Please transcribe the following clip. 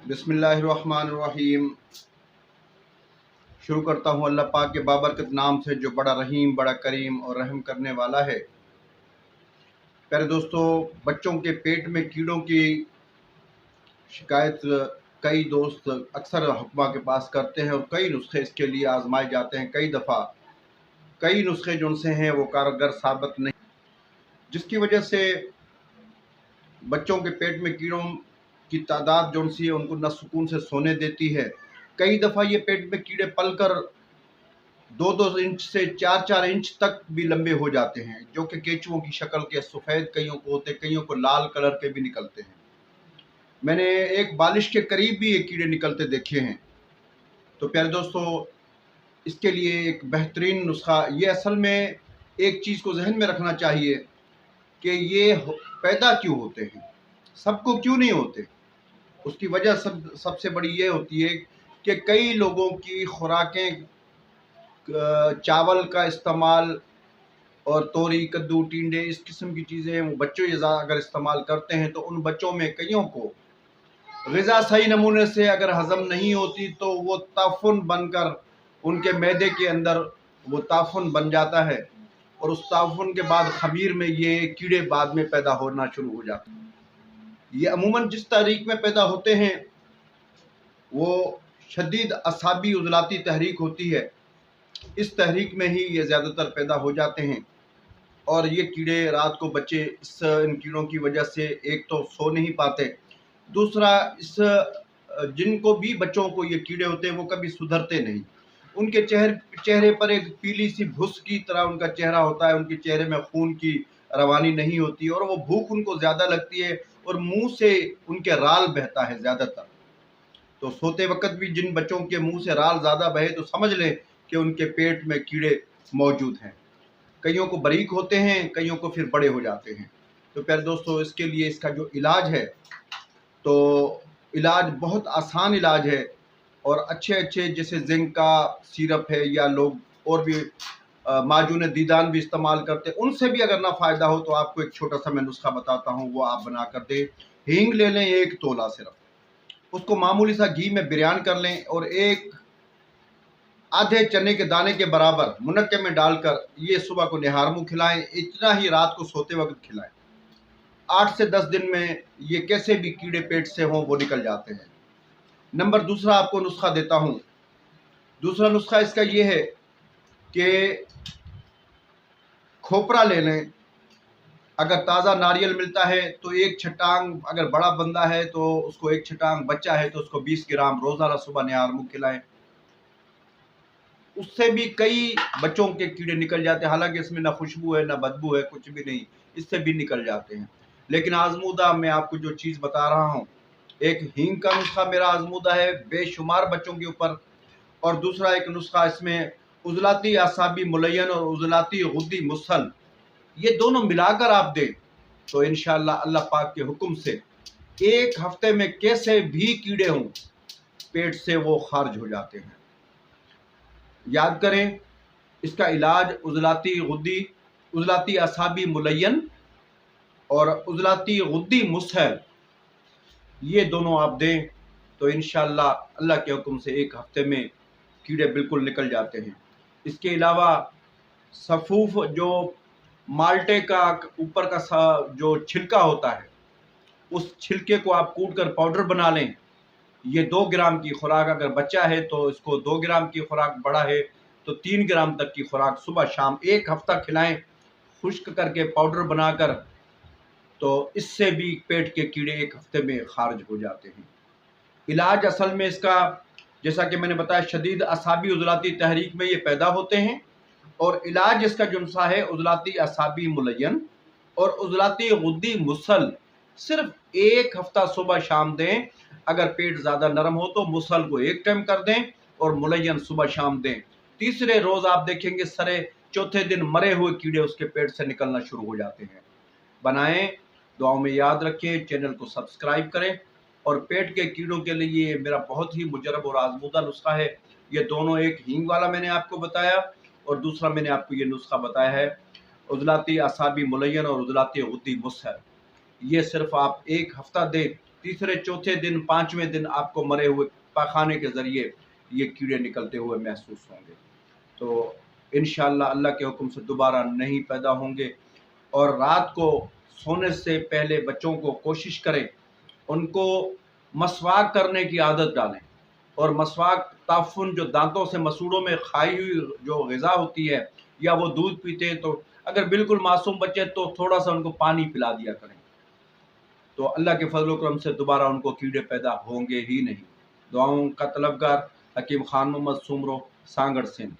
बिस्मिल्लाहिर्रहमानिर्रहीम। शुरू करता हूँ अल्लाह पाक के बाबरकत नाम से जो बड़ा रहीम, बड़ा करीम और रहम करने वाला है। प्यारे दोस्तों, बच्चों के पेट में कीड़ों की शिकायत कई दोस्त अक्सर हुक्मा के पास करते हैं और कई नुस्खे इसके लिए आजमाए जाते हैं। कई दफ़ा कई नुस्खे जो उनसे हैं वो कारगर साबित नहीं, जिसकी वजह से बच्चों के पेट में कीड़ों की तादाद जो सी है उनको न सुकून से सोने देती है। कई दफ़ा ये पेट में कीड़े पलकर 2-2 इंच से 4-4 इंच तक भी लंबे हो जाते हैं, जो कि केचुओं की शक्ल के सफ़ेद कईयों को होते, कईयों को लाल कलर के भी निकलते हैं। मैंने एक बालिश के करीब भी ये कीड़े निकलते देखे हैं। तो प्यारे दोस्तों, इसके लिए एक बेहतरीन नुस्खा, ये असल में एक चीज़ को जहन में रखना चाहिए कि ये पैदा क्यों होते हैं, सबको क्यों नहीं होते। उसकी वजह सबसे बड़ी ये होती है कि कई लोगों की खुराकें चावल का इस्तेमाल और तोरी, कद्दू, टिंडे, इस किस्म की चीज़ें वो बच्चों अगर इस्तेमाल करते हैं तो उन बच्चों में कईयों को ग़िज़ा सही नमूने से अगर हज़म नहीं होती तो वो ताफ़ुन बनकर उनके मैदे के अंदर वो ताफ़ुन बन जाता है और उस ताफ़ुन के बाद ख़मीर में ये कीड़े बाद में पैदा होना शुरू हो जाते हैं। ये अमूमन जिस तारीख में पैदा होते हैं वो शदीद असाबी उज़लाती तहरीक होती है। इस तहरीक में ही ये ज़्यादातर पैदा हो जाते हैं और ये कीड़े रात को बच्चे इन कीड़ों की वजह से एक तो सो नहीं पाते, दूसरा जिनको भी बच्चों को ये कीड़े होते हैं वो कभी सुधरते नहीं। उनके चेहरे पर एक पीली सी भुस की तरह उनका चेहरा होता है, उनके चेहरे में खून की रवानी नहीं होती और वो भूख उनको ज़्यादा लगती है और मुंह से उनके राल बहता है ज़्यादातर। तो सोते वक्त भी जिन बच्चों के मुंह से राल ज़्यादा बहे तो समझ लें कि उनके पेट में कीड़े मौजूद हैं। कईयों को बारीक होते हैं, कईयों को फिर बड़े हो जाते हैं। तो प्यारे दोस्तों, इसके लिए इसका जो इलाज है तो इलाज बहुत आसान इलाज है और अच्छे जैसे जिंक का सिरप है या लोग और भी माजून दीदान भी इस्तेमाल करते हैं, उनसे भी अगर ना फ़ायदा हो तो आपको एक छोटा सा मैं नुस्खा बताता हूँ, वो आप बना कर दें। हींग ले लें 1 तोला सिर्फ, उसको मामूली सा घी में बिरयान कर लें और एक आधे चने के दाने के बराबर मुनक्के में डालकर ये सुबह को निहार मुँह खिलाएं। इतना ही रात को सोते वक्त खिलाएं। 8 से 10 दिन में ये कैसे भी कीड़े पेट से हों वो निकल जाते हैं। नंबर दूसरा आपको नुस्खा देता हूँ। दूसरा नुस्खा इसका ये है कि खोपरा ले लें। अगर ताज़ा नारियल मिलता है तो 1 छटांग, अगर बड़ा बंदा है तो उसको 1 छटांग, बच्चा है तो उसको 20 ग्राम रोज़ाना सुबह निहार मुँह खिलाएं। उससे भी कई बच्चों के कीड़े निकल जाते हैं। हालांकि इसमें ना खुशबू है ना बदबू है, कुछ भी नहीं, इससे भी निकल जाते हैं। लेकिन आजमूदा मैं आपको जो चीज़ बता रहा हूँ, एक हींग का नुस्खा मेरा आजमूदा है बेशुमार बच्चों के ऊपर, और दूसरा एक नुस्खा इसमें उज़लाती आसाबी मुलय्यन और उज़लाती गुद्दी मुसल, ये दोनों मिलाकर आप दें तो इंशाअल्लाह अल्लाह पाक के हुक्म से 1 हफ्ते में कैसे भी कीड़े हों पेट से वो खारिज हो जाते हैं। याद करें, इसका इलाज उज़लाती आसाबी मुलय्यन और उज़लाती गुद्दी मुसल, ये दोनों आप दें तो इंशाअल्लाह अल्लाह के हुक्म से 1 हफ्ते में कीड़े बिल्कुल निकल जाते हैं। इसके अलावा सफ़ूफ, जो माल्टे का ऊपर का जो छिलका होता है, उस छिलके को आप कूट कर पाउडर बना लें। ये 2 ग्राम की खुराक, अगर बच्चा है तो इसको 2 ग्राम की खुराक, बड़ा है तो 3 ग्राम तक की खुराक सुबह शाम 1 हफ्ता खिलाएं, खुश्क करके पाउडर बनाकर। तो इससे भी पेट के कीड़े 1 हफ्ते में खारिज हो जाते हैं। इलाज असल में इसका, जैसा कि मैंने बताया, शदीद असाबी उज़लाती तहरीक में ये पैदा होते हैं और इलाज इसका जो नुस्खा है उज़लाती असाबी मुलय्यन और उज़लाती गुद्दी मुसल, सिर्फ 1 हफ्ता सुबह शाम दें। अगर पेट ज़्यादा नरम हो तो मुसल को 1 टाइम कर दें और मुलय्यन सुबह शाम दें। तीसरे रोज़ आप देखेंगे चौथे दिन मरे हुए कीड़े उसके पेट से निकलना शुरू हो जाते हैं। बनाएं, दुआओं में याद रखें, चैनल को सब्सक्राइब करें। और पेट के कीड़ों के लिए मेरा बहुत ही मुजरब और आजमूदा नुस्खा है ये दोनों। एक हींग वाला मैंने आपको बताया और दूसरा मैंने आपको ये नुस्खा बताया है उज़लाती असाबी मुलय्यन और उज़लाती गुद्दी मुसल। ये सिर्फ आप 1 हफ्ता दें तीसरे चौथे दिन 5वें दिन आपको मरे हुए पाखाने के ज़रिए ये कीड़े निकलते हुए महसूस होंगे। तो इंशाअल्लाह अल्लाह के हुक्म से दोबारा नहीं पैदा होंगे। और रात को सोने से पहले बच्चों को कोशिश करें, उनको मसवाक करने की आदत डालें। और मसवाक ताफ़ुन जो दांतों से मसूड़ों में खाई हुई जो ग़िज़ा होती है, या वो दूध पीते हैं, तो अगर बिल्कुल मासूम बच्चे तो थोड़ा सा उनको पानी पिला दिया करें। तो अल्लाह के फजल करम से दोबारा उनको कीड़े पैदा होंगे ही नहीं। दुआओं का तलबगार हकीम खान मोहम्मद सुमरो, सांगड़ सिंध।